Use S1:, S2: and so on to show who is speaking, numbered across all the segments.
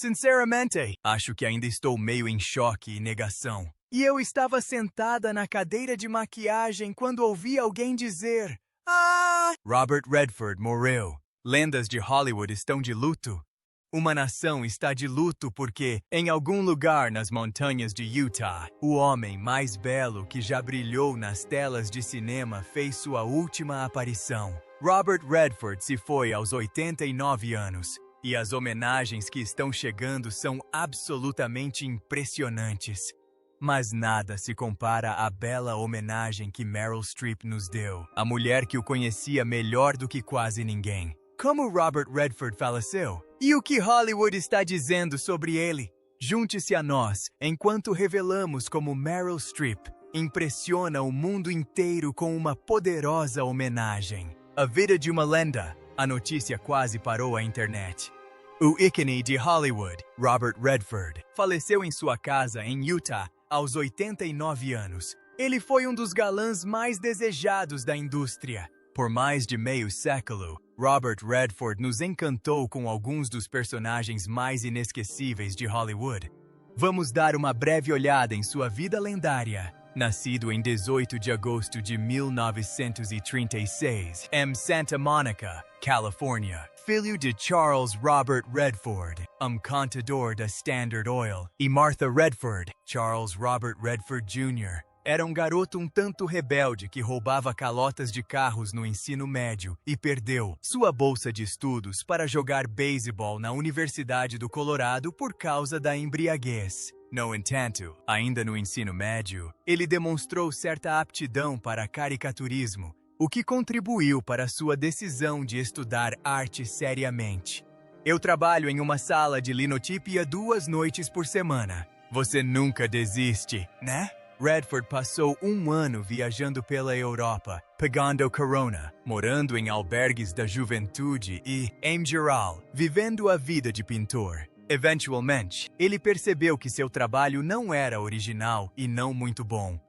S1: Sinceramente, acho que ainda estou meio em choque e negação. E eu estava sentada na cadeira de maquiagem quando ouvi alguém dizer: "Ah!" Robert Redford morreu. Lendas de Hollywood estão de luto. Uma nação está de luto porque, em algum lugar nas montanhas de Utah, o homem mais belo que já brilhou nas telas de cinema fez sua última aparição. Robert Redford se foi aos 89 anos, e as homenagens que estão chegando são absolutamente impressionantes. Mas nada se compara à bela homenagem que Meryl Streep nos deu, a mulher que o conhecia melhor do que quase ninguém. Como Robert Redford faleceu? E o que Hollywood está dizendo sobre ele? Junte-se a nós enquanto revelamos como Meryl Streep impressiona o mundo inteiro com uma poderosa homenagem. A vida de uma lenda. A notícia quase parou a internet. O ícone de Hollywood, Robert Redford, faleceu em sua casa em Utah aos 89 anos. Ele foi um dos galãs mais desejados da indústria. Por mais de meio século, Robert Redford nos encantou com alguns dos personagens mais inesquecíveis de Hollywood. Vamos dar uma breve olhada em sua vida lendária. Nascido em 18 de agosto de 1936, em Santa Monica, Califórnia, filho de Charles Robert Redford, contador da Standard Oil, e Martha Redford. Charles Robert Redford Jr. era um garoto um tanto rebelde que roubava calotas de carros no ensino médio e perdeu sua bolsa de estudos para jogar beisebol na Universidade do Colorado por causa da embriaguez. No entanto, ainda no ensino médio, ele demonstrou certa aptidão para caricaturismo, o que contribuiu para sua decisão de estudar arte seriamente. Eu trabalho em uma sala de linotipia 2 noites por semana. Você nunca desiste, né? Redford passou 1 ano viajando pela Europa, pegando corona, morando em albergues da juventude e, em geral, vivendo a vida de pintor. Eventualmente, ele percebeu que seu trabalho não era original e não muito bom.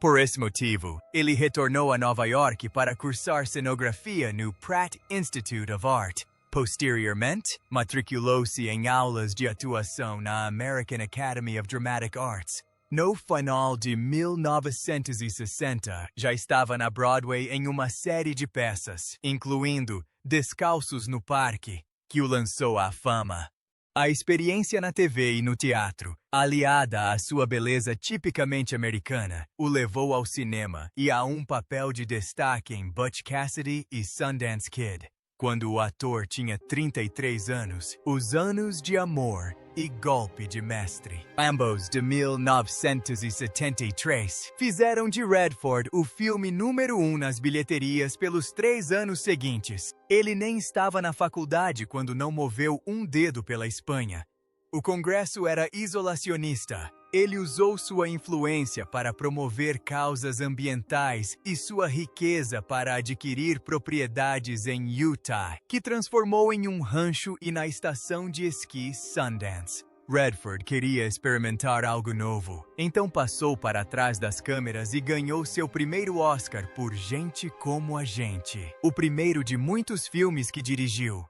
S1: Por esse motivo, ele retornou a Nova York para cursar cenografia no Pratt Institute of Art. Posteriormente, matriculou-se em aulas de atuação na American Academy of Dramatic Arts. No final de 1960, já estava na Broadway em uma série de peças, incluindo Descalços no Parque, que o lançou à fama. A experiência na TV e no teatro, aliada à sua beleza tipicamente americana, o levou ao cinema e a um papel de destaque em Butch Cassidy e Sundance Kid. Quando o ator tinha 33 anos, Os Anos de Amor e Golpe de Mestre, ambos de 1973, fizeram de Redford o filme número 1 nas bilheterias pelos 3 anos seguintes. Ele nem estava na faculdade quando não moveu um dedo pela Espanha. O Congresso era isolacionista. Ele usou sua influência para promover causas ambientais e sua riqueza para adquirir propriedades em Utah, que transformou em um rancho e na estação de esqui Sundance. Redford queria experimentar algo novo, então passou para trás das câmeras e ganhou seu primeiro Oscar por Gente como a Gente, o primeiro de muitos filmes que dirigiu.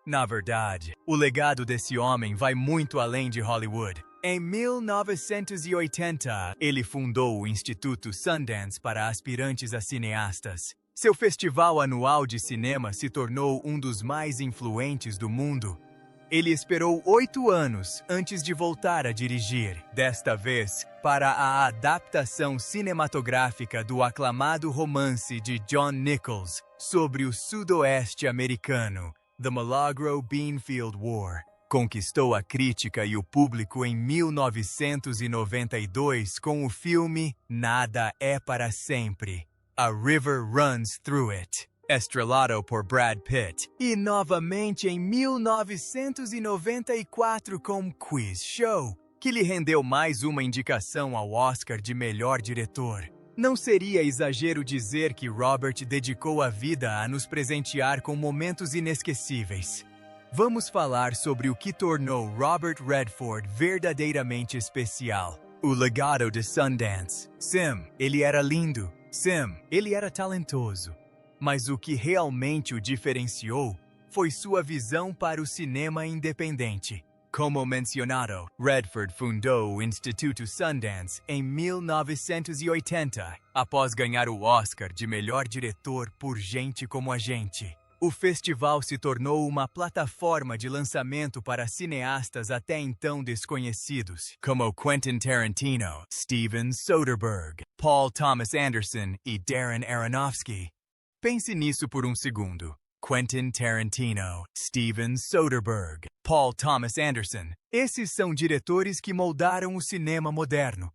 S1: Na verdade, o legado desse homem vai muito além de Hollywood. Em 1980, ele fundou o Instituto Sundance para aspirantes a cineastas. Seu festival anual de cinema se tornou um dos mais influentes do mundo. Ele esperou 8 anos antes de voltar a dirigir, desta vez para a adaptação cinematográfica do aclamado romance de John Nichols sobre o sudoeste americano, The Milagro Beanfield War. Conquistou a crítica e o público em 1992 com o filme Nada é para Sempre, A River Runs Through It, estrelado por Brad Pitt, e novamente em 1994 com Quiz Show, que lhe rendeu mais uma indicação ao Oscar de melhor diretor. Não seria exagero dizer que Robert dedicou a vida a nos presentear com momentos inesquecíveis. Vamos falar sobre o que tornou Robert Redford verdadeiramente especial. O legado de Sundance. Sim, ele era lindo. Sim, ele era talentoso. Mas o que realmente o diferenciou foi sua visão para o cinema independente. Como mencionado, Redford fundou o Instituto Sundance em 1980, após ganhar o Oscar de melhor diretor por Gente como a Gente. O festival se tornou uma plataforma de lançamento para cineastas até então desconhecidos, como Quentin Tarantino, Steven Soderbergh, Paul Thomas Anderson e Darren Aronofsky. Pense nisso por um segundo. Quentin Tarantino, Steven Soderbergh, Paul Thomas Anderson. Esses são diretores que moldaram o cinema moderno.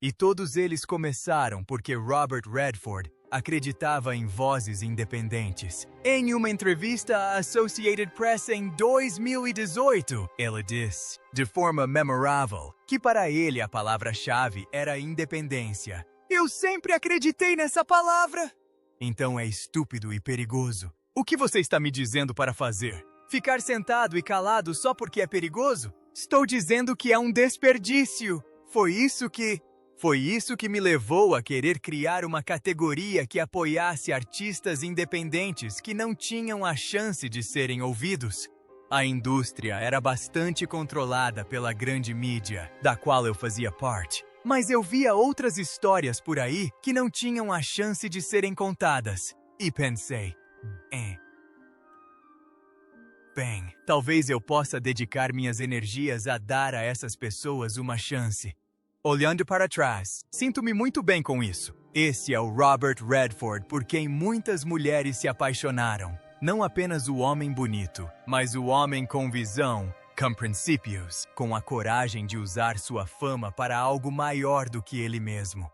S1: E todos eles começaram porque Robert Redford acreditava em vozes independentes. Em uma entrevista à Associated Press em 2018, ele disse, de forma memorável, que para ele a palavra-chave era independência. Eu sempre acreditei nessa palavra! Então é estúpido e perigoso. O que você está me dizendo para fazer? Ficar sentado e calado só porque é perigoso? Estou dizendo que é um desperdício. Foi isso que me levou a querer criar uma categoria que apoiasse artistas independentes que não tinham a chance de serem ouvidos. A indústria era bastante controlada pela grande mídia, da qual eu fazia parte. Mas eu via outras histórias por aí que não tinham a chance de serem contadas. E pensei, bem, talvez eu possa dedicar minhas energias a dar a essas pessoas uma chance. Olhando para trás, sinto-me muito bem com isso. Esse é o Robert Redford por quem muitas mulheres se apaixonaram. Não apenas o homem bonito, mas o homem com visão, com princípios, com a coragem de usar sua fama para algo maior do que ele mesmo.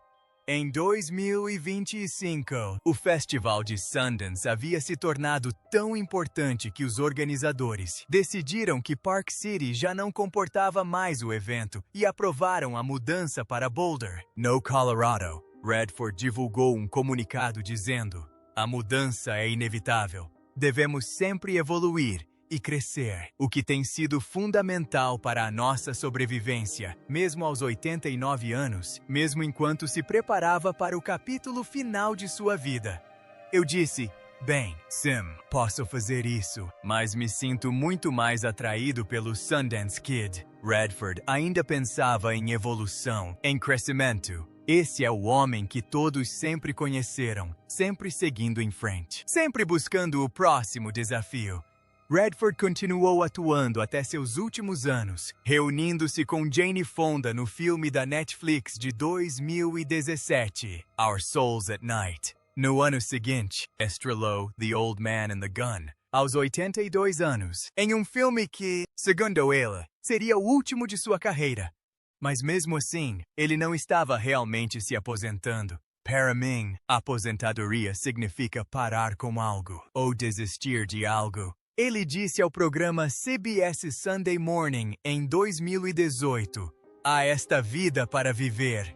S1: Em 2025, o Festival de Sundance havia se tornado tão importante que os organizadores decidiram que Park City já não comportava mais o evento e aprovaram a mudança para Boulder, no Colorado. Redford divulgou um comunicado dizendo: "A mudança é inevitável. Devemos sempre evoluir e crescer, o que tem sido fundamental para a nossa sobrevivência, mesmo aos 89 anos, mesmo enquanto se preparava para o capítulo final de sua vida." Eu disse, bem, sim, posso fazer isso, mas me sinto muito mais atraído pelo Sundance Kid. Redford ainda pensava em evolução, em crescimento. Esse é o homem que todos sempre conheceram, sempre seguindo em frente, sempre buscando o próximo desafio. Redford continuou atuando até seus últimos anos, reunindo-se com Jane Fonda no filme da Netflix de 2017, Our Souls at Night. No ano seguinte, estrelou The Old Man and the Gun, aos 82 anos, em um filme que, segundo ela, seria o último de sua carreira. Mas mesmo assim, ele não estava realmente se aposentando. Para mim, aposentadoria significa parar com algo, ou desistir de algo. Ele disse ao programa CBS Sunday Morning em 2018, "Há esta vida para viver.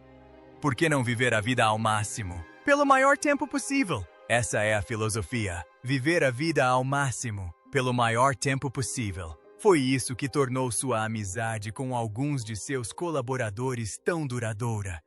S1: Por que não viver a vida ao máximo? Pelo maior tempo possível." Essa é a filosofia. Viver a vida ao máximo, pelo maior tempo possível. Foi isso que tornou sua amizade com alguns de seus colaboradores tão duradoura.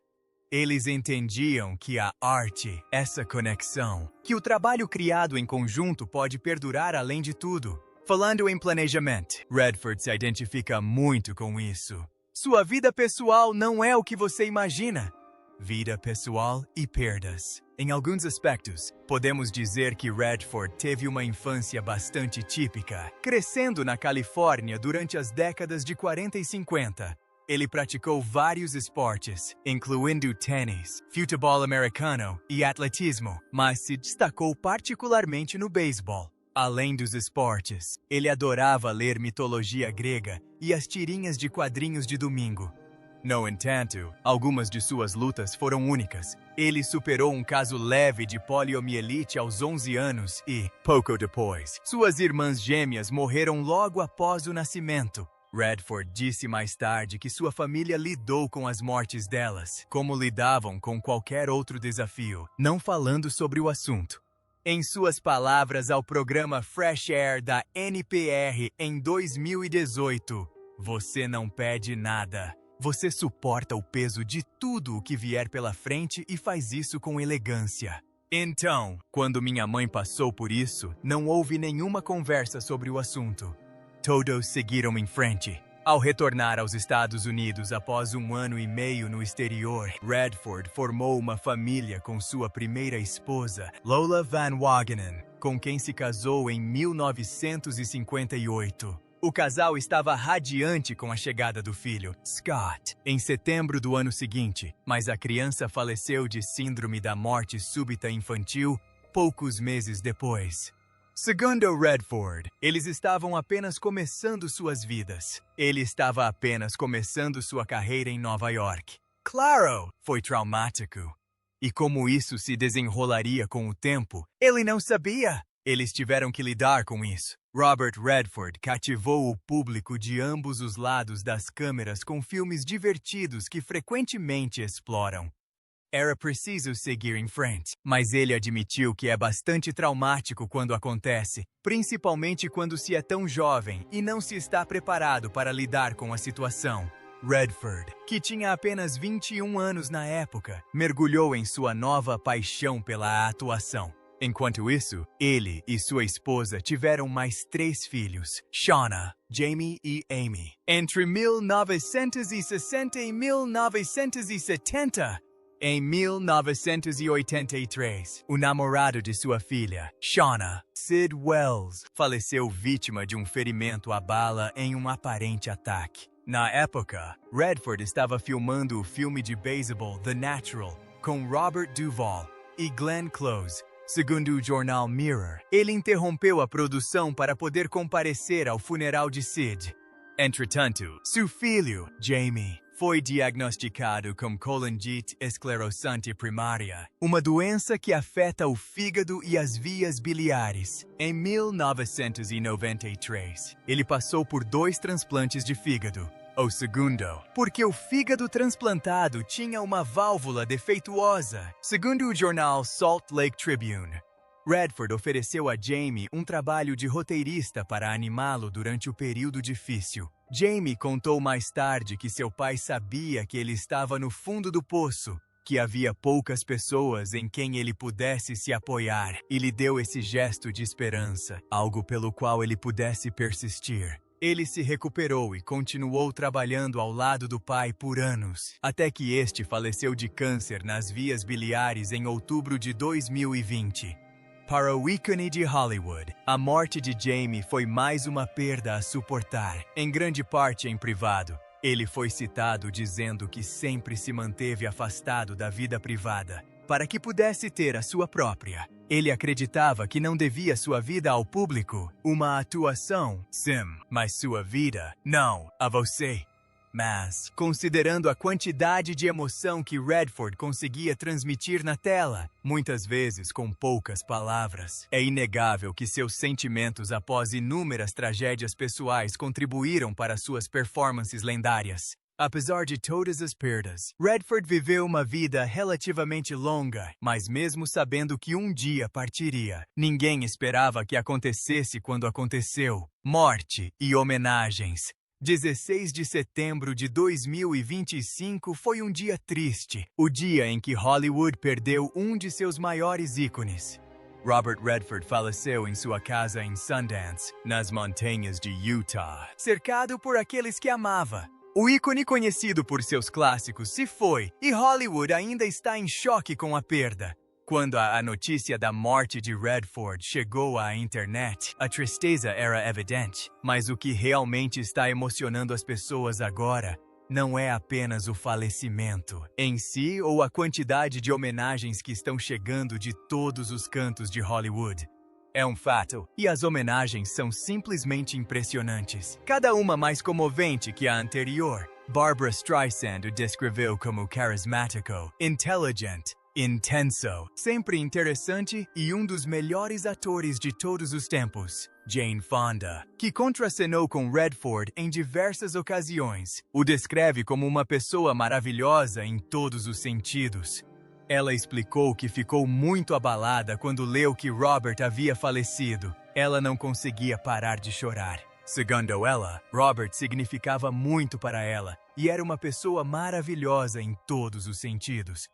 S1: Eles entendiam que a arte, essa conexão, que o trabalho criado em conjunto pode perdurar além de tudo. Falando em planejamento, Redford se identifica muito com isso. Sua vida pessoal não é o que você imagina. Vida pessoal e perdas. Em alguns aspectos, podemos dizer que Redford teve uma infância bastante típica, crescendo na Califórnia durante as décadas de 40 e 50. Ele praticou vários esportes, incluindo tênis, futebol americano e atletismo, mas se destacou particularmente no beisebol. Além dos esportes, ele adorava ler mitologia grega e as tirinhas de quadrinhos de domingo. No entanto, algumas de suas lutas foram únicas. Ele superou um caso leve de poliomielite aos 11 anos e, pouco depois, suas irmãs gêmeas morreram logo após o nascimento. Redford disse mais tarde que sua família lidou com as mortes delas, como lidavam com qualquer outro desafio, não falando sobre o assunto. Em suas palavras ao programa Fresh Air da NPR em 2018, "Você não pede nada. Você suporta o peso de tudo o que vier pela frente e faz isso com elegância." Então, quando minha mãe passou por isso, não houve nenhuma conversa sobre o assunto. Todos seguiram em frente. Ao retornar aos Estados Unidos após 1 ano e meio no exterior, Redford formou uma família com sua primeira esposa, Lola Van Wagenen, com quem se casou em 1958. O casal estava radiante com a chegada do filho, Scott, em setembro do ano seguinte, mas a criança faleceu de síndrome da morte súbita infantil poucos meses depois. Segundo Redford, eles estavam apenas começando suas vidas. Ele estava apenas começando sua carreira em Nova York. Claro, foi traumático. E como isso se desenrolaria com o tempo, ele não sabia. Eles tiveram que lidar com isso. Robert Redford cativou o público de ambos os lados das câmeras com filmes divertidos que frequentemente exploram. Era preciso seguir em frente, mas ele admitiu que é bastante traumático quando acontece, principalmente quando se é tão jovem e não se está preparado para lidar com a situação. Redford, que tinha apenas 21 anos na época, mergulhou em sua nova paixão pela atuação. Enquanto isso, ele e sua esposa tiveram mais 3 filhos, Shauna, Jamie e Amy. Entre 1960 e 1970, em 1983, o namorado de sua filha, Shauna, Sid Wells, faleceu vítima de um ferimento à bala em um aparente ataque. Na época, Redford estava filmando o filme de beisebol The Natural, com Robert Duvall e Glenn Close. Segundo o jornal Mirror, ele interrompeu a produção para poder comparecer ao funeral de Sid. Entretanto, seu filho, Jamie, foi diagnosticado com colangite esclerosante primária, uma doença que afeta o fígado e as vias biliares. Em 1993, ele passou por 2 transplantes de fígado. O segundo, porque o fígado transplantado tinha uma válvula defeituosa, segundo o jornal Salt Lake Tribune. Redford ofereceu a Jamie um trabalho de roteirista para animá-lo durante o período difícil. Jamie contou mais tarde que seu pai sabia que ele estava no fundo do poço, que havia poucas pessoas em quem ele pudesse se apoiar, e lhe deu esse gesto de esperança, algo pelo qual ele pudesse persistir. Ele se recuperou e continuou trabalhando ao lado do pai por anos, até que este faleceu de câncer nas vias biliares em outubro de 2020. Para o ícone de Hollywood, a morte de Jamie foi mais uma perda a suportar, em grande parte em privado. Ele foi citado dizendo que sempre se manteve afastado da vida privada, para que pudesse ter a sua própria. Ele acreditava que não devia sua vida ao público. Uma atuação, sim, mas sua vida, não, a você. Mas, considerando a quantidade de emoção que Redford conseguia transmitir na tela, muitas vezes com poucas palavras, é inegável que seus sentimentos após inúmeras tragédias pessoais contribuíram para suas performances lendárias. Apesar de todas as perdas, Redford viveu uma vida relativamente longa, mas mesmo sabendo que um dia partiria, ninguém esperava que acontecesse quando aconteceu. Morte e homenagens. 16 de setembro de 2025 foi um dia triste, o dia em que Hollywood perdeu um de seus maiores ícones. Robert Redford faleceu em sua casa em Sundance, nas montanhas de Utah, cercado por aqueles que amava. O ícone conhecido por seus clássicos se foi, e Hollywood ainda está em choque com a perda. Quando a notícia da morte de Redford chegou à internet, a tristeza era evidente. Mas o que realmente está emocionando as pessoas agora não é apenas o falecimento em si ou a quantidade de homenagens que estão chegando de todos os cantos de Hollywood. É um fato, e as homenagens são simplesmente impressionantes, cada uma mais comovente que a anterior. Barbra Streisand o descreveu como carismático, inteligente, intenso, sempre interessante e um dos melhores atores de todos os tempos. Jane Fonda, que contracenou com Redford em diversas ocasiões, o descreve como uma pessoa maravilhosa em todos os sentidos. Ela explicou que ficou muito abalada quando leu que Robert havia falecido. Ela não conseguia parar de chorar. Segundo ela, Robert significava muito para ela e era uma pessoa maravilhosa em todos os sentidos.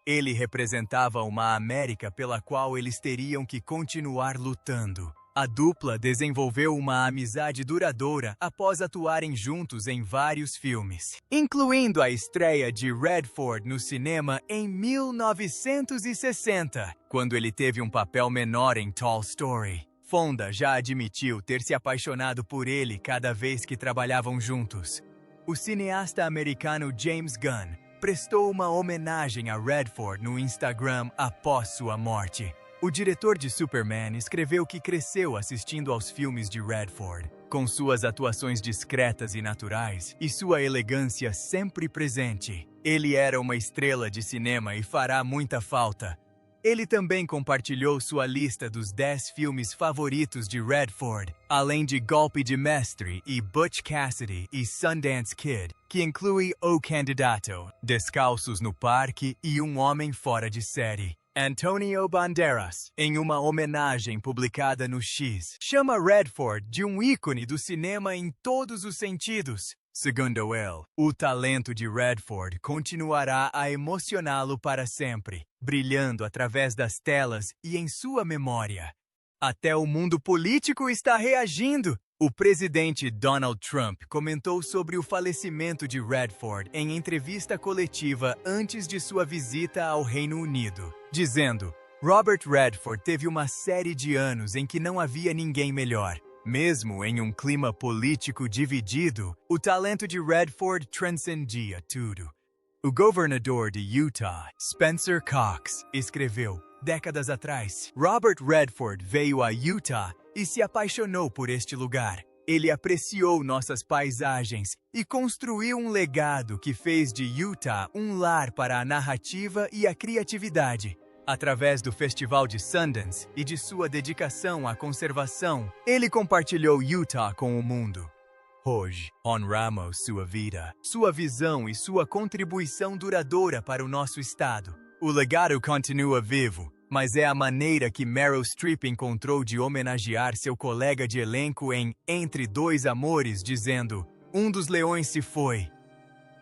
S1: Ele representava uma América pela qual eles teriam que continuar lutando. A dupla desenvolveu uma amizade duradoura após atuarem juntos em vários filmes, incluindo a estreia de Redford no cinema em 1960, quando ele teve um papel menor em Tall Story. Fonda já admitiu ter se apaixonado por ele cada vez que trabalhavam juntos. O cineasta americano James Gunn prestou uma homenagem a Redford no Instagram após sua morte. O diretor de Superman escreveu que cresceu assistindo aos filmes de Redford, com suas atuações discretas e naturais e sua elegância sempre presente. Ele era uma estrela de cinema e fará muita falta. Ele também compartilhou sua lista dos 10 filmes favoritos de Redford, além de Golpe de Mestre e Butch Cassidy e Sundance Kid, que inclui O Candidato, Descalços no Parque e Um Homem Fora de Série. Antonio Banderas, em uma homenagem publicada no X, chama Redford de um ícone do cinema em todos os sentidos. Segundo ele, o talento de Redford continuará a emocioná-lo para sempre, brilhando através das telas e em sua memória. Até o mundo político está reagindo! O presidente Donald Trump comentou sobre o falecimento de Redford em entrevista coletiva antes de sua visita ao Reino Unido, dizendo: Robert Redford teve uma série de anos em que não havia ninguém melhor. Mesmo em um clima político dividido, o talento de Redford transcendia tudo. O governador de Utah, Spencer Cox, escreveu: décadas atrás, Robert Redford veio a Utah e se apaixonou por este lugar. Ele apreciou nossas paisagens e construiu um legado que fez de Utah um lar para a narrativa e a criatividade. Através do Festival de Sundance e de sua dedicação à conservação, ele compartilhou Utah com o mundo. Hoje, honramos sua vida, sua visão e sua contribuição duradoura para o nosso estado. O legado continua vivo, mas é a maneira que Meryl Streep encontrou de homenagear seu colega de elenco em Entre Dois Amores, dizendo: um dos leões se foi.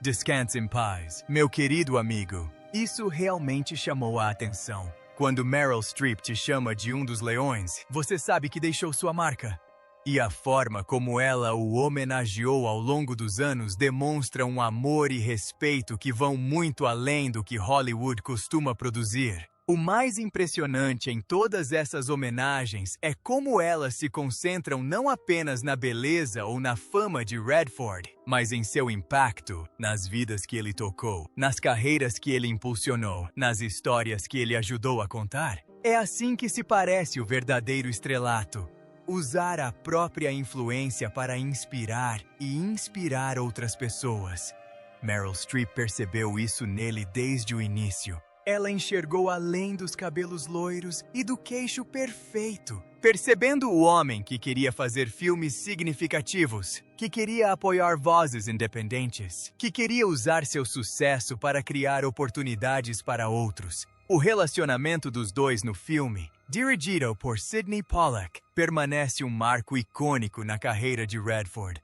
S1: Descanse em paz, meu querido amigo. Isso realmente chamou a atenção. Quando Meryl Streep te chama de um dos leões, você sabe que deixou sua marca. E a forma como ela o homenageou ao longo dos anos demonstra um amor e respeito que vão muito além do que Hollywood costuma produzir. O mais impressionante em todas essas homenagens é como elas se concentram não apenas na beleza ou na fama de Redford, mas em seu impacto, nas vidas que ele tocou, nas carreiras que ele impulsionou, nas histórias que ele ajudou a contar. É assim que se parece o verdadeiro estrelato. Usar a própria influência para inspirar e inspirar outras pessoas. Meryl Streep percebeu isso nele desde o início. Ela enxergou além dos cabelos loiros e do queixo perfeito, percebendo o homem que queria fazer filmes significativos, que queria apoiar vozes independentes, que queria usar seu sucesso para criar oportunidades para outros. O relacionamento dos dois no filme, dirigido por Sydney Pollack, permanece um marco icônico na carreira de Redford.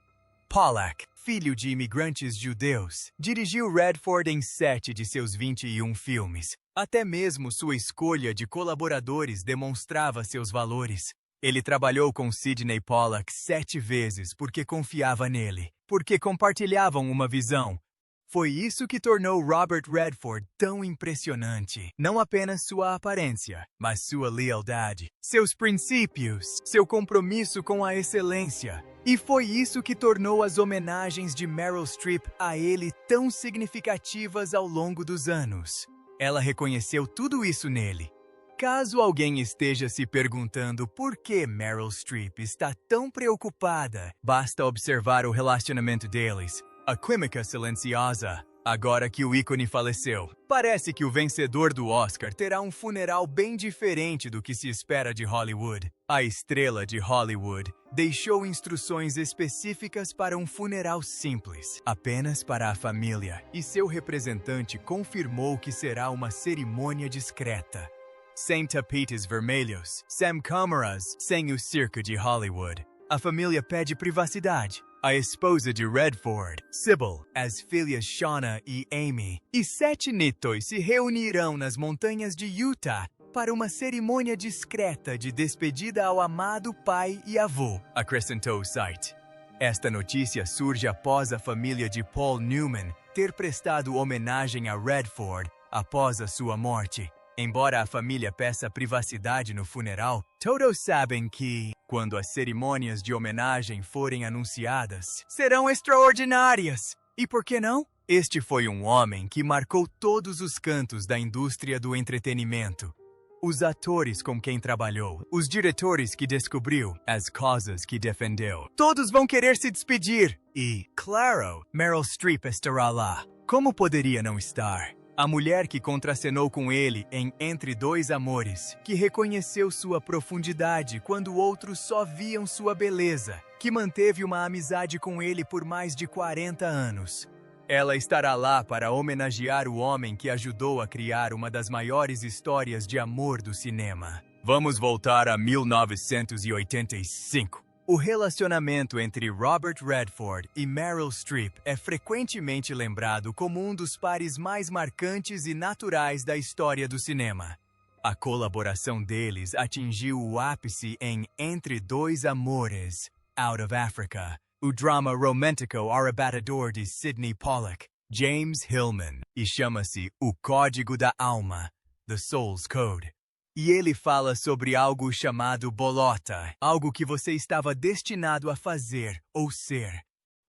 S1: Pollack, filho de imigrantes judeus, dirigiu Redford em 7 de seus 21 filmes. Até mesmo sua escolha de colaboradores demonstrava seus valores. Ele trabalhou com Sydney Pollack 7 vezes porque confiava nele, porque compartilhavam uma visão. Foi isso que tornou Robert Redford tão impressionante. Não apenas sua aparência, mas sua lealdade, seus princípios, seu compromisso com a excelência. E foi isso que tornou as homenagens de Meryl Streep a ele tão significativas ao longo dos anos. Ela reconheceu tudo isso nele. Caso alguém esteja se perguntando por que Meryl Streep está tão preocupada, basta observar o relacionamento deles. A química silenciosa. Agora que o ícone faleceu, parece que o vencedor do Oscar terá um funeral bem diferente do que se espera de Hollywood. A estrela de Hollywood deixou instruções específicas para um funeral simples, apenas para a família, e seu representante confirmou que será uma cerimônia discreta. Sem tapetes vermelhos, sem câmeras, sem o circo de Hollywood. A família pede privacidade. A esposa de Redford, Sybil, as filhas Shauna e Amy, e 7 netos se reunirão nas montanhas de Utah. para uma cerimônia discreta de despedida ao amado pai e avô, acrescentou o site. Esta notícia surge após a família de Paul Newman ter prestado homenagem a Redford após a sua morte. Embora a família peça privacidade no funeral, todos sabem que, quando as cerimônias de homenagem forem anunciadas, serão extraordinárias. E por que não? Este foi um homem que marcou todos os cantos da indústria do entretenimento. Os atores com quem trabalhou, os diretores que descobriu, as causas que defendeu. Todos vão querer se despedir. E, claro, Meryl Streep estará lá. Como poderia não estar? A mulher que contracenou com ele em Entre Dois Amores, que reconheceu sua profundidade quando outros só viam sua beleza, que manteve uma amizade com ele por mais de 40 anos. Ela estará lá para homenagear o homem que ajudou a criar uma das maiores histórias de amor do cinema. Vamos voltar a 1985. O relacionamento entre Robert Redford e Meryl Streep é frequentemente lembrado como um dos pares mais marcantes e naturais da história do cinema. A colaboração deles atingiu o ápice em Entre Dois Amores, Out of Africa, o drama romântico arrebatador de Sidney Pollack, James Hillman, e chama-se O Código da Alma, The Soul's Code. E ele fala sobre algo chamado bolota, algo que você estava destinado a fazer ou ser.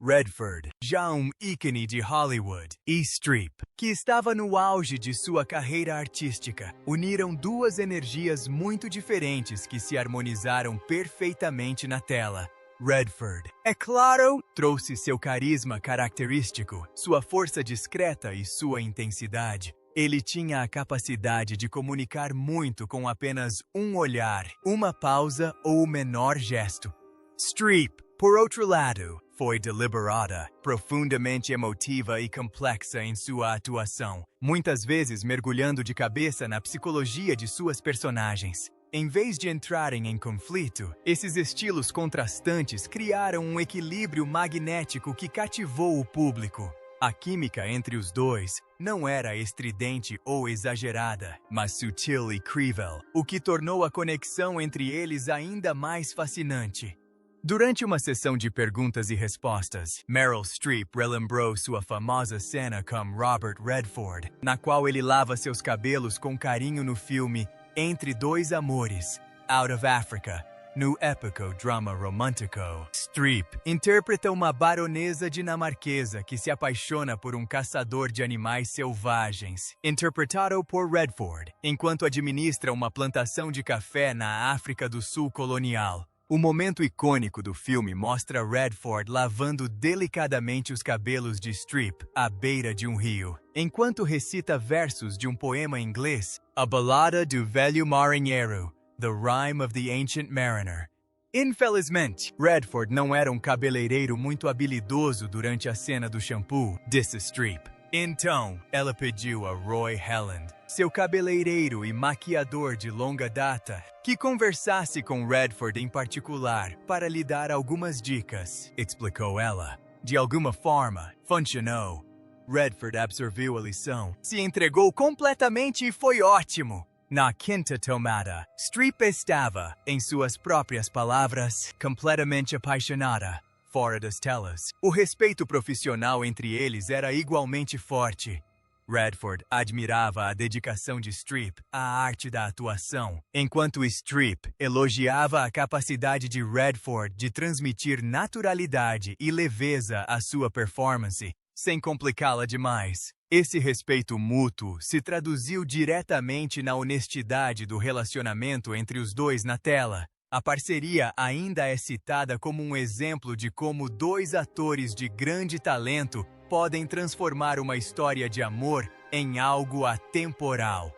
S1: Redford, já um ícone de Hollywood, e Streep, que estava no auge de sua carreira artística, uniram duas energias muito diferentes que se harmonizaram perfeitamente na tela. Redford, é claro, trouxe seu carisma característico, sua força discreta e sua intensidade. Ele tinha a capacidade de comunicar muito com apenas um olhar, uma pausa ou o menor gesto. Streep, por outro lado, foi deliberada, profundamente emotiva e complexa em sua atuação, muitas vezes mergulhando de cabeça na psicologia de suas personagens. Em vez de entrarem em conflito, esses estilos contrastantes criaram um equilíbrio magnético que cativou o público. A química entre os dois não era estridente ou exagerada, mas sutil e crível, o que tornou a conexão entre eles ainda mais fascinante. Durante uma sessão de perguntas e respostas, Meryl Streep relembrou sua famosa cena com Robert Redford, na qual ele lava seus cabelos com carinho no filme Entre Dois Amores, Out of Africa, no épico drama romântico. Streep interpreta uma baronesa dinamarquesa que se apaixona por um caçador de animais selvagens, interpretado por Redford, enquanto administra uma plantação de café na África do Sul colonial. O momento icônico do filme mostra Redford lavando delicadamente os cabelos de Streep à beira de um rio, enquanto recita versos de um poema inglês, A Balada do Velho Marinheiro, The Rime of the Ancient Mariner. Infelizmente, Redford não era um cabeleireiro muito habilidoso durante a cena do shampoo, disse Streep. Então, ela pediu a Roy Helland, seu cabeleireiro e maquiador de longa data, que conversasse com Redford em particular para lhe dar algumas dicas, explicou ela. De alguma forma, funcionou. Redford absorveu a lição, se entregou completamente e foi ótimo. Na quinta tomada, Streep estava, em suas próprias palavras, completamente apaixonada. Fora das telas, o respeito profissional entre eles era igualmente forte. Redford admirava a dedicação de Streep à arte da atuação, enquanto Streep elogiava a capacidade de Redford de transmitir naturalidade e leveza à sua performance, sem complicá-la demais. Esse respeito mútuo se traduziu diretamente na honestidade do relacionamento entre os dois na tela. A parceria ainda é citada como um exemplo de como dois atores de grande talento podem transformar uma história de amor em algo atemporal.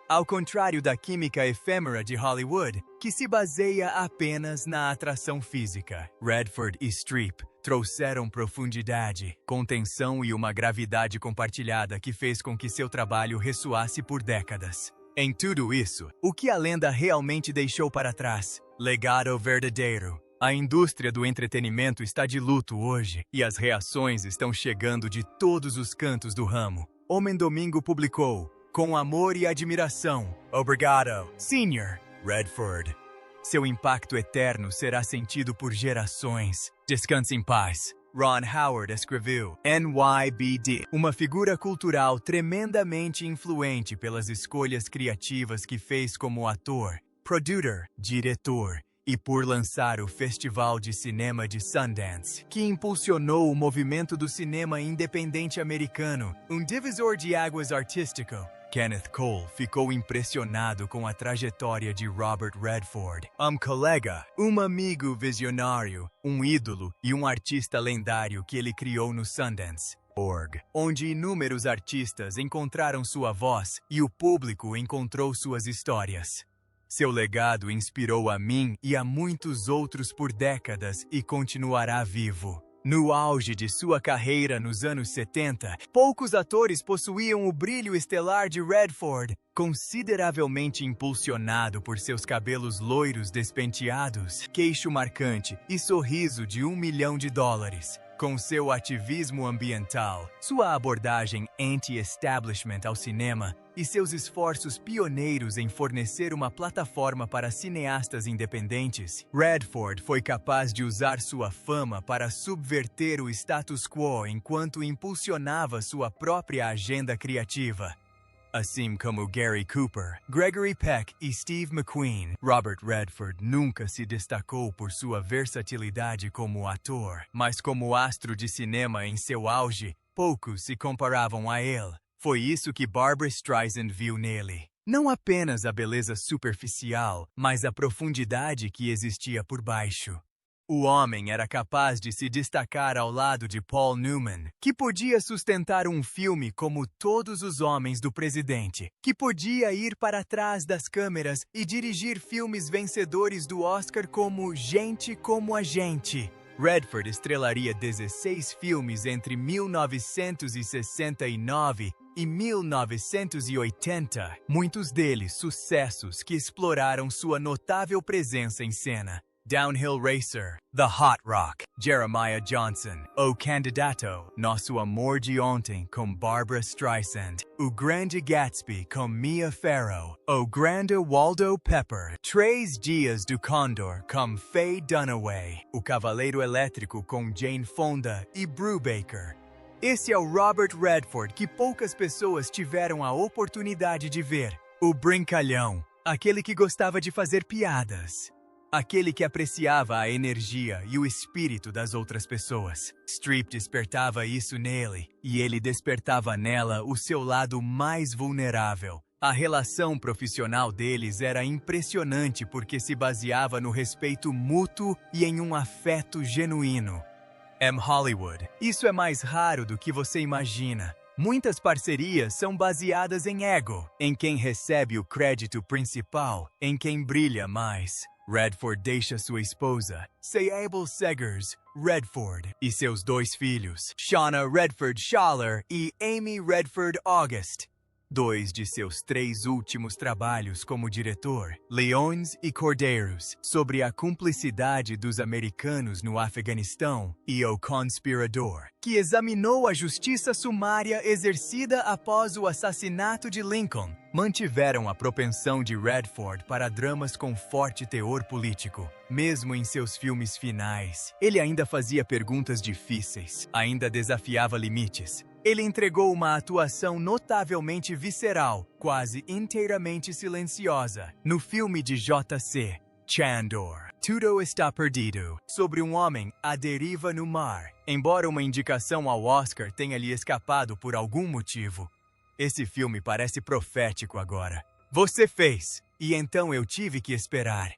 S1: Ao contrário da química efêmera de Hollywood, que se baseia apenas na atração física, Redford e Streep trouxeram profundidade, contenção e uma gravidade compartilhada que fez com que seu trabalho ressoasse por décadas. Em tudo isso, o que a lenda realmente deixou para trás? Legado verdadeiro. A indústria do entretenimento está de luto hoje e as reações estão chegando de todos os cantos do ramo. Homem Domingo publicou: Com amor e admiração. Obrigado, Sr. Redford. Seu impacto eterno será sentido por gerações. Descanse em paz. Ron Howard escreveu NYBD, uma figura cultural tremendamente influente pelas escolhas criativas que fez como ator, produtor, diretor e por lançar o Festival de Cinema de Sundance, que impulsionou o movimento do cinema independente americano, um divisor de águas artístico. Kenneth Cole ficou impressionado com a trajetória de Robert Redford, um colega, um amigo visionário, um ídolo e um artista lendário que ele criou no Sundance, onde inúmeros artistas encontraram sua voz e o público encontrou suas histórias. Seu legado inspirou a mim e a muitos outros por décadas e continuará vivo. No auge de sua carreira nos anos 70, poucos atores possuíam o brilho estelar de Redford, consideravelmente impulsionado por seus cabelos loiros despenteados, queixo marcante e sorriso de $1 milhão. Com seu ativismo ambiental, sua abordagem anti-establishment ao cinema e seus esforços pioneiros em fornecer uma plataforma para cineastas independentes, Redford foi capaz de usar sua fama para subverter o status quo enquanto impulsionava sua própria agenda criativa. Assim como Gary Cooper, Gregory Peck e Steve McQueen, Robert Redford nunca se destacou por sua versatilidade como ator, mas como astro de cinema em seu auge, poucos se comparavam a ele. Foi isso que Barbra Streisand viu nele. Não apenas a beleza superficial, mas a profundidade que existia por baixo. O homem era capaz de se destacar ao lado de Paul Newman, que podia sustentar um filme como Todos os Homens do Presidente, que podia ir para trás das câmeras e dirigir filmes vencedores do Oscar como Gente como a Gente. Redford estrelaria 16 filmes entre 1969 e 1980, muitos deles sucessos que exploraram sua notável presença em cena. Downhill Racer, The Hot Rock, Jeremiah Johnson, O Candidato, Nosso Amor de Ontem com Barbra Streisand, O Grande Gatsby com Mia Farrow, O Grande Waldo Pepper, 3 Dias do Condor com Faye Dunaway, O Cavaleiro Elétrico com Jane Fonda e Brubaker. Esse é o Robert Redford que poucas pessoas tiveram a oportunidade de ver. O brincalhão, aquele que gostava de fazer piadas. Aquele que apreciava a energia e o espírito das outras pessoas. Streep despertava isso nele, e ele despertava nela o seu lado mais vulnerável. A relação profissional deles era impressionante porque se baseava no respeito mútuo e em um afeto genuíno. Hollywood. Isso é mais raro do que você imagina. Muitas parcerias são baseadas em ego, em quem recebe o crédito principal, em quem brilha mais. Redford deixa sua esposa, Sable Seggers Redford, e seus 2 filhos, Shauna Redford Schaller e Amy Redford August. 2 de seus 3 últimos trabalhos como diretor, Leões e Cordeiros, sobre a cumplicidade dos americanos no Afeganistão, e O Conspirador, que examinou a justiça sumária exercida após o assassinato de Lincoln, mantiveram a propensão de Redford para dramas com forte teor político. Mesmo em seus filmes finais, ele ainda fazia perguntas difíceis, ainda desafiava limites. Ele entregou uma atuação notavelmente visceral, quase inteiramente silenciosa, no filme de J.C. Chandor, Tudo Está Perdido, sobre um homem à deriva no mar. Embora uma indicação ao Oscar tenha lhe escapado por algum motivo, esse filme parece profético agora. Você fez, e então eu tive que esperar.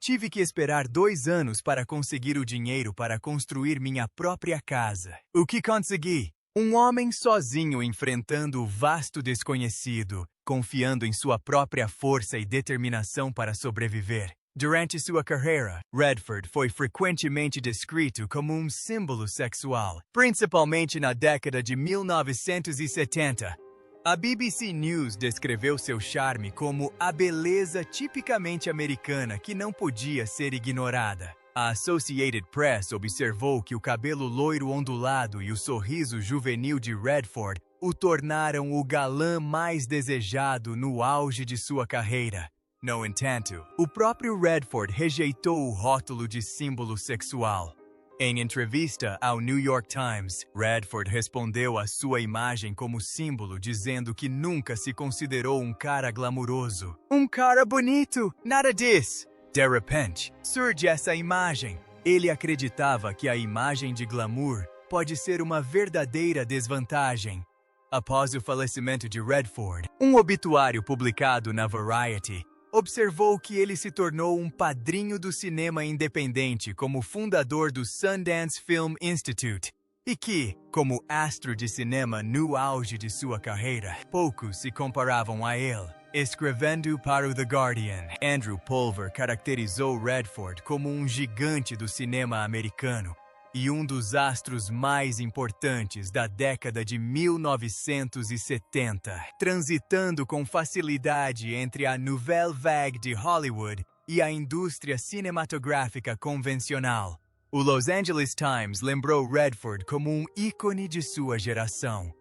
S1: Tive que esperar 2 anos para conseguir o dinheiro para construir minha própria casa. O que consegui? Um homem sozinho enfrentando o vasto desconhecido, confiando em sua própria força e determinação para sobreviver. Durante sua carreira, Redford foi frequentemente descrito como um símbolo sexual, principalmente na década de 1970. A BBC News descreveu seu charme como a beleza tipicamente americana que não podia ser ignorada. A Associated Press observou que o cabelo loiro ondulado e o sorriso juvenil de Redford o tornaram o galã mais desejado no auge de sua carreira. No entanto, o próprio Redford rejeitou o rótulo de símbolo sexual. Em entrevista ao New York Times, Redford respondeu à sua imagem como símbolo, dizendo que nunca se considerou um cara glamuroso. Um cara bonito, nada disso. De repente, surge essa imagem. Ele acreditava que a imagem de glamour pode ser uma verdadeira desvantagem. Após o falecimento de Redford, um obituário publicado na Variety observou que ele se tornou um padrinho do cinema independente como fundador do Sundance Film Institute e que, como astro de cinema no auge de sua carreira, poucos se comparavam a ele. Escrevendo para o The Guardian, Andrew Pulver caracterizou Redford como um gigante do cinema americano e um dos astros mais importantes da década de 1970, transitando com facilidade entre a nouvelle vague de Hollywood e a indústria cinematográfica convencional. O Los Angeles Times lembrou Redford como um ícone de sua geração.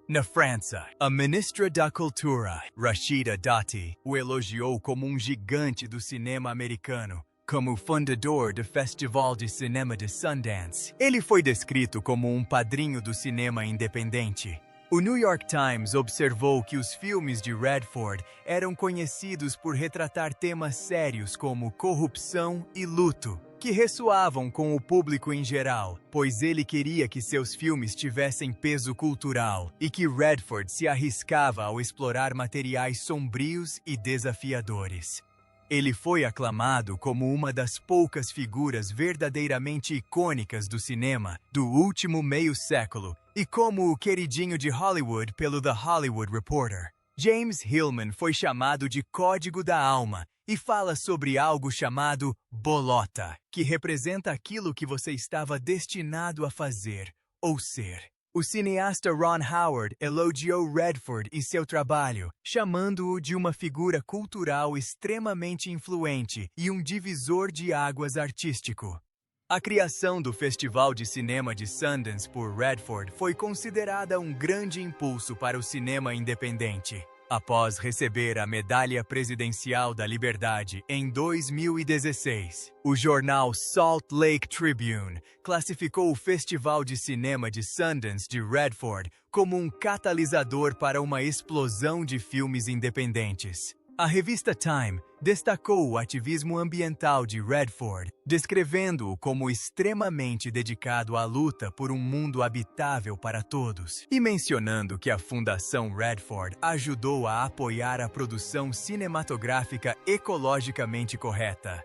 S1: Na França, a ministra da Cultura, Rachida Dati, o elogiou como um gigante do cinema americano. Como fundador do Festival de Cinema de Sundance, ele foi descrito como um padrinho do cinema independente. O New York Times observou que os filmes de Redford eram conhecidos por retratar temas sérios como corrupção e luto, que ressoavam com o público em geral, pois ele queria que seus filmes tivessem peso cultural e que Redford se arriscava ao explorar materiais sombrios e desafiadores. Ele foi aclamado como uma das poucas figuras verdadeiramente icônicas do cinema do último meio-século e como o queridinho de Hollywood pelo The Hollywood Reporter. James Hillman foi chamado de Código da Alma e fala sobre algo chamado bolota, que representa aquilo que você estava destinado a fazer ou ser. O cineasta Ron Howard elogiou Redford e seu trabalho, chamando-o de uma figura cultural extremamente influente e um divisor de águas artístico. A criação do Festival de Cinema de Sundance por Redford foi considerada um grande impulso para o cinema independente. Após receber a Medalha Presidencial da Liberdade em 2016, o jornal Salt Lake Tribune classificou o Festival de Cinema de Sundance de Redford como um catalisador para uma explosão de filmes independentes. A revista Time destacou o ativismo ambiental de Redford, descrevendo-o como extremamente dedicado à luta por um mundo habitável para todos, e mencionando que a Fundação Redford ajudou a apoiar a produção cinematográfica ecologicamente correta.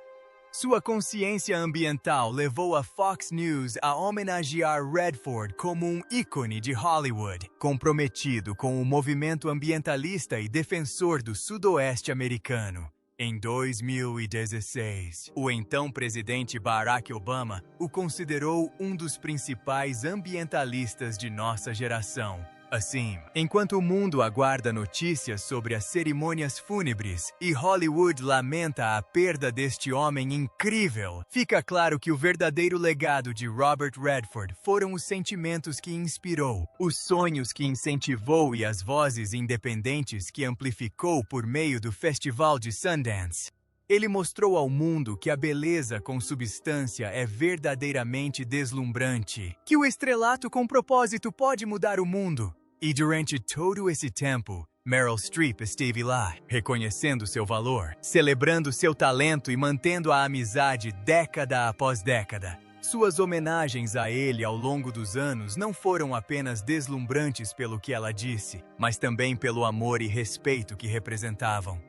S1: Sua consciência ambiental levou a Fox News a homenagear Redford como um ícone de Hollywood, comprometido com o movimento ambientalista e defensor do sudoeste americano. Em 2016, o então presidente Barack Obama o considerou um dos principais ambientalistas de nossa geração. Assim, enquanto o mundo aguarda notícias sobre as cerimônias fúnebres e Hollywood lamenta a perda deste homem incrível, fica claro que o verdadeiro legado de Robert Redford foram os sentimentos que inspirou, os sonhos que incentivou e as vozes independentes que amplificou por meio do Festival de Sundance. Ele mostrou ao mundo que a beleza com substância é verdadeiramente deslumbrante, que o estrelato com propósito pode mudar o mundo. E durante todo esse tempo, Meryl Streep esteve lá, reconhecendo seu valor, celebrando seu talento e mantendo a amizade década após década. Suas homenagens a ele ao longo dos anos não foram apenas deslumbrantes pelo que ela disse, mas também pelo amor e respeito que representavam.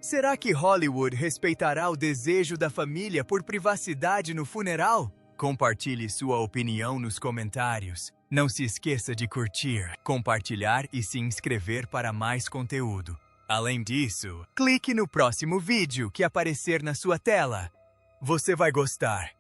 S1: Será que Hollywood respeitará o desejo da família por privacidade no funeral? Compartilhe sua opinião nos comentários. Não se esqueça de curtir, compartilhar e se inscrever para mais conteúdo. Além disso, clique no próximo vídeo que aparecer na sua tela. Você vai gostar.